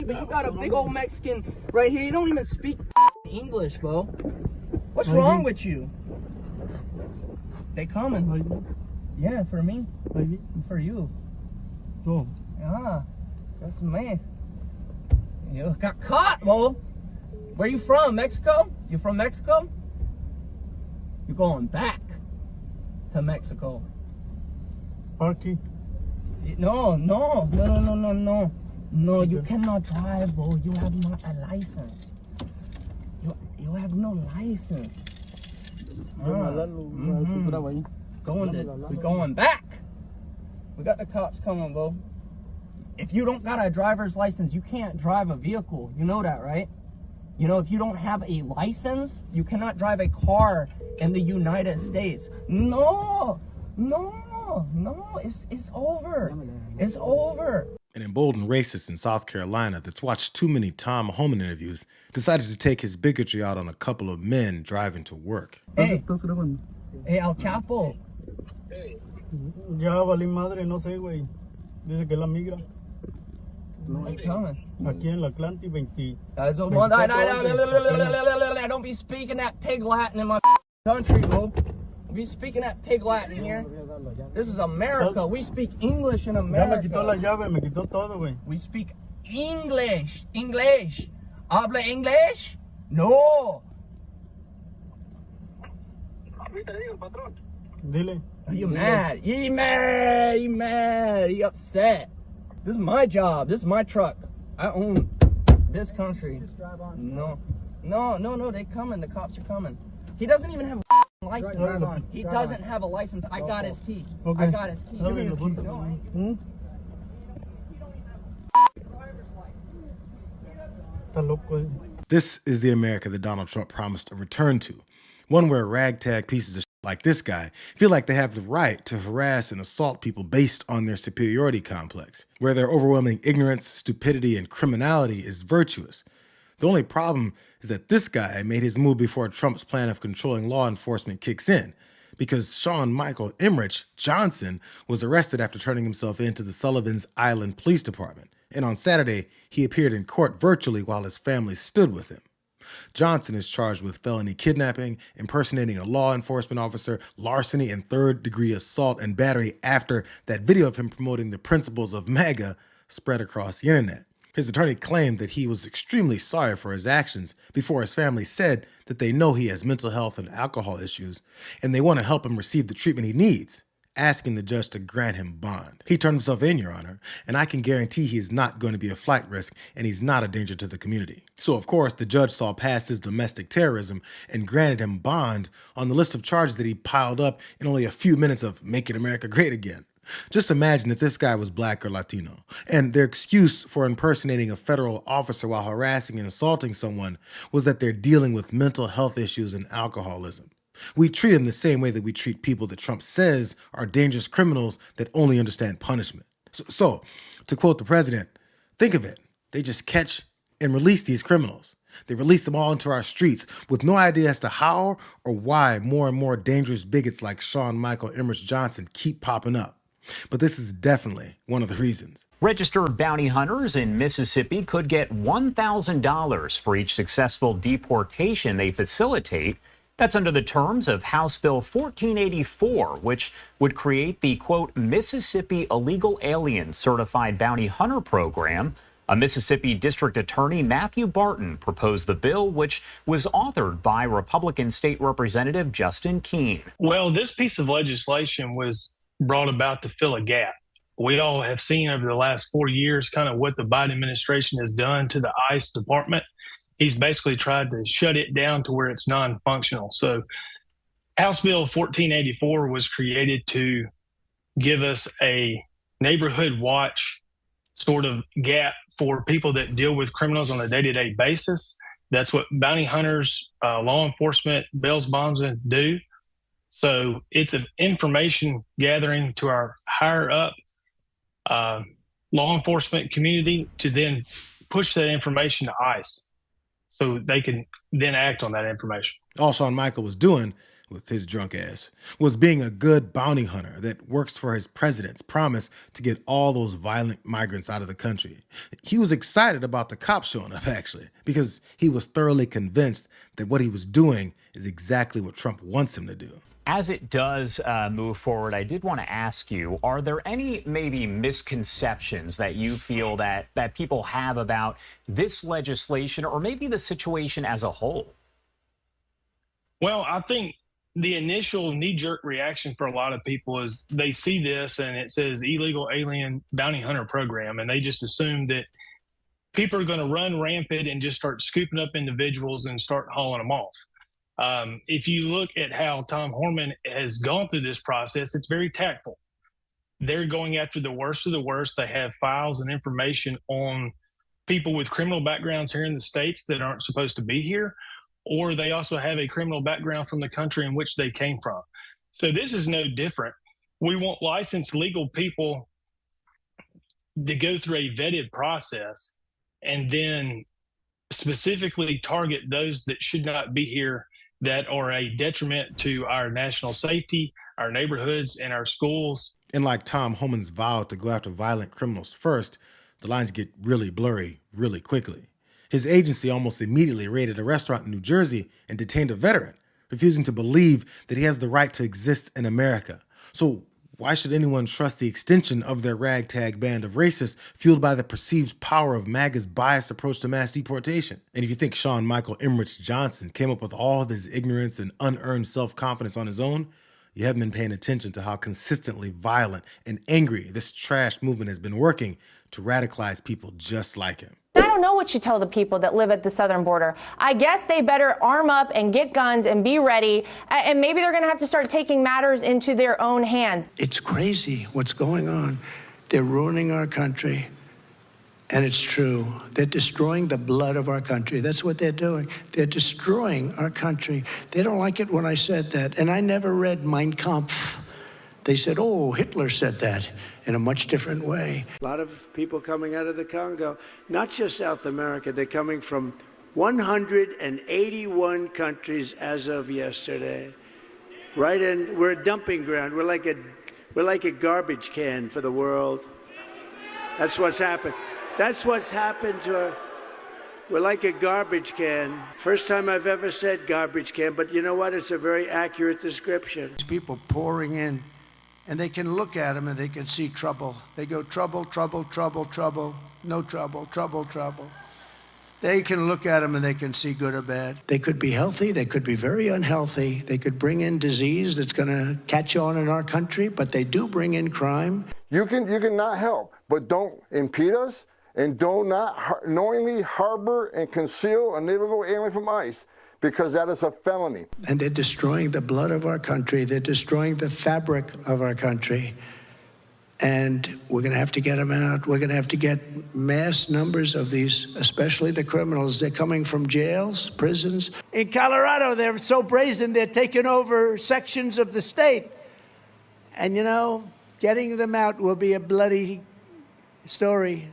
But you got a big old Mexican right here. You don't even speak English, bro. What's wrong with you? They coming. Yeah, for me. For you. Oh. Ah, that's me. You got caught, bro. Where you from? Mexico? You from Mexico? You're going back to Mexico. Parky. No, you cannot drive, bro. You have not a license. You have no license. We're going back. We got the cops coming, bro. If you don't got a driver's license, you can't drive a vehicle. You know that, right? You know, if you don't have a license, you cannot drive a car in the United States. No, it's over. It's over. An emboldened racist in South Carolina that's watched too many Tom Homan interviews decided to take his bigotry out on a couple of men driving to work. Hey, Al Chapo. Ya valí madre, no sé, güey. Dice que la migra. No, Aquí en la Atlantic 20. Don't be speaking that pig Latin in my country, bro. Be speaking that pig Latin here. This is America. We speak English in America. Ya me quitó la llave, me quitó todo, güey. We speak English. English. Habla English? No. Dile. Are you mad? You mad. You upset. This is my job. This is my truck. I own this country. No. They coming. The cops are coming. He doesn't even have a license. He doesn't have a license. I got his key. Okay. I got his key. Give me his key. No, Está loco, eh. This is the America that Donald Trump promised a return to. One where ragtag pieces of shit like this guy feel like they have the right to harass and assault people based on their superiority complex, where their overwhelming ignorance, stupidity, and criminality is virtuous. The only problem is that this guy made his move before Trump's plan of controlling law enforcement kicks in, because Sean Michael Emmerich Johnson was arrested after turning himself in to the Sullivan's Island Police Department, and on Saturday, he appeared in court virtually while his family stood with him. Johnson is charged with felony kidnapping, impersonating a law enforcement officer, larceny, and third-degree assault and battery after that video of him promoting the principles of MAGA spread across the internet. His attorney claimed that he was extremely sorry for his actions before his family said that they know he has mental health and alcohol issues, and they want to help him receive the treatment he needs, asking the judge to grant him bond. He turned himself in, Your Honor, and I can guarantee he is not going to be a flight risk and he's not a danger to the community. So of course, the judge saw past his domestic terrorism and granted him bond on the list of charges that he piled up in only a few minutes of making America great again. Just imagine if this guy was black or Latino, and their excuse for impersonating a federal officer while harassing and assaulting someone was that they're dealing with mental health issues and alcoholism. We treat them the same way that we treat people that Trump says are dangerous criminals that only understand punishment. So, to quote the president, think of it. They just catch and release these criminals. They release them all into our streets with no idea as to how or why more and more dangerous bigots like Sean Michael Emmerich Johnson keep popping up. But this is definitely one of the reasons. Registered bounty hunters in Mississippi could get $1,000 for each successful deportation they facilitate. That's under the terms of House Bill 1484, which would create the, quote, Mississippi Illegal Alien Certified Bounty Hunter Program. A Mississippi District Attorney, Matthew Barton, proposed the bill, which was authored by Republican State Representative Justin Keene. Well, this piece of legislation was brought about to fill a gap. We all have seen over the last 4 years kind of what the Biden administration has done to the ICE department. He's basically tried to shut it down to where it's non-functional. So House Bill 1484 was created to give us a neighborhood watch sort of gap for people that deal with criminals on a day-to-day basis. That's what bounty hunters, law enforcement, bails bondsmen do. So it's an information gathering to our higher up law enforcement community to then push that information to ICE so they can then act on that information. All Sean Michael was doing with his drunk ass, was being a good bounty hunter that works for his president's promise to get all those violent migrants out of the country. He was excited about the cops showing up, actually, because he was thoroughly convinced that what he was doing is exactly what Trump wants him to do. As it does move forward, I did want to ask you, are there any maybe misconceptions that you feel that people have about this legislation or maybe the situation as a whole? Well, I think the initial knee-jerk reaction for a lot of people is they see this and it says illegal alien bounty hunter program, and they just assume that people are going to run rampant and just start scooping up individuals and start hauling them off. If you look at how Tom Horman has gone through this process, it's very tactful. They're going after the worst of the worst. They have files and information on people with criminal backgrounds here in the States that aren't supposed to be here, or they also have a criminal background from the country in which they came from. So this is no different. We want licensed legal people to go through a vetted process and then specifically target those that should not be here, that are a detriment to our national safety, our neighborhoods, and our schools. And like Tom Homan's vow to go after violent criminals first, the lines get really blurry really quickly. His agency almost immediately raided a restaurant in New Jersey and detained a veteran, refusing to believe that he has the right to exist in America. So why should anyone trust the extension of their ragtag band of racists fueled by the perceived power of MAGA's biased approach to mass deportation? And if you think Sean Michael Emmerich Johnson came up with all of his ignorance and unearned self-confidence on his own, you haven't been paying attention to how consistently violent and angry this trash movement has been working to radicalize people just like him. I don't know what you tell the people that live at the southern border. I guess they better arm up and get guns and be ready, and maybe they're going to have to start taking matters into their own hands. It's crazy what's going on. They're ruining our country, and it's true. They're destroying the blood of our country. That's what they're doing. They're destroying our country. They don't like it when I said that, and I never read Mein Kampf. They said, oh, Hitler said that in a much different way. A lot of people coming out of the Congo, not just South America, they're coming from 181 countries as of yesterday. Right, and we're a dumping ground. We're like a garbage can for the world. That's what's happened. That's what's happened to we're like a garbage can. First time I've ever said garbage can, but you know what? It's a very accurate description. People pouring in, and they can look at them and they can see trouble. They go trouble, trouble, trouble, trouble, no trouble, trouble, trouble. They can look at them and they can see good or bad. They could be healthy, they could be very unhealthy. They could bring in disease that's gonna catch on in our country, but they do bring in crime. You can not help, but don't impede us, and do not knowingly harbor and conceal an illegal alien from ICE, because that is a felony. And they're destroying the blood of our country. They're destroying the fabric of our country. And we're going to have to get them out. We're going to have to get mass numbers of these, especially the criminals. They're coming from jails, prisons. In Colorado, they're so brazen, they're taking over sections of the state. And, you know, getting them out will be a bloody story.